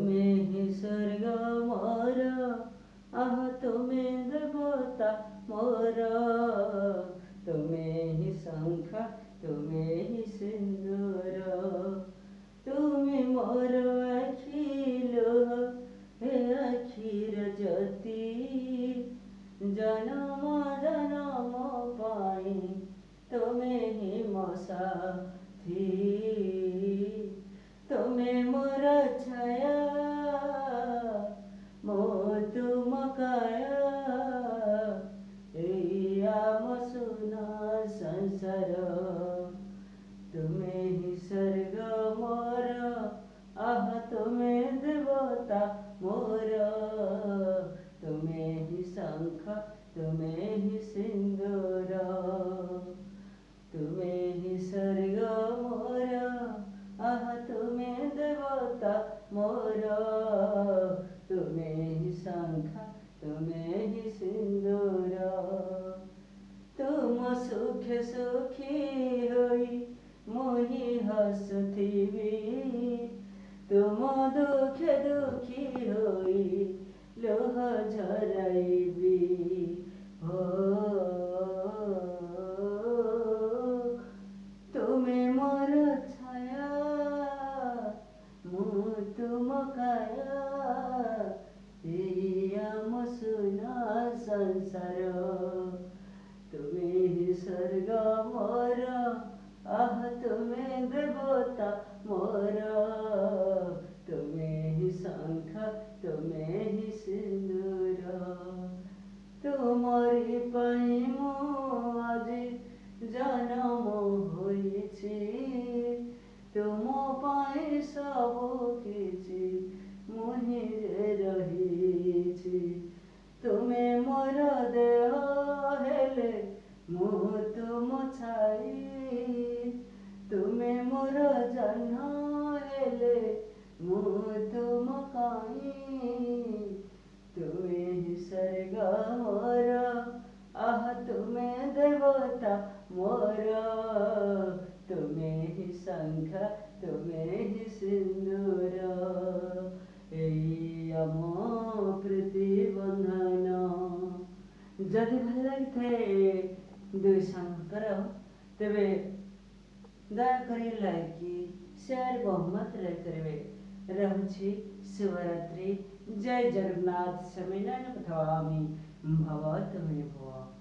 तुमे ही स्वर्ग मोर, आह तुमे देवता मोर, तुमे ही शंख तुमे ही सिंदूर, तुमे मोर आखिलो हे आखिर ज्योति, जन्म जन्म पाई तुमे ही मो साथी, तुमे मोर छाया मो तुम काया, एई आम सुना संसार, तुमे ही स्वर्ग मोर, आह तुमे देवता मोर, तुमे ही शंख तुमे ही सिंदूर, तुमे ही स्वर्ग मोर, आह तुमे देवता मोर, तुमे ही शंख तुमे ही सिंदूर, तुम सुख सुखी होई मोहि हसुथिबी, तुम दुख दुखी होई लोह झराइबी, हो तुमे मोर छाया मु तुम काया, एई आम सुना संसार, तुमे ही स्वर्ग मोर, आह तुमे देवता मोर, तुमे ही शंख तुमे ही सिंदूर, तुमरी पाई मु আজি जन्म होइछि, तुम पाई सब किछि मुहिरे रहिछि, तुमे मोर देह हेले मु तुम छाई, तुमे मोर जन्म हेले मु तुम काई, तुमे ही स्वर्ग मोर, आह तुमे देवता मोर, तुमे ही शंख तुमे ही सिंदूर, एई आम प्रीति बंधन। जदि भल लगी दुई सांगर तेरे दयाकोरी लाइक शेयर बहुमत करेंगे। रहुछि शिवरात्रि। जय जगन्नाथ। समय पठामी भव तुम्हें भव।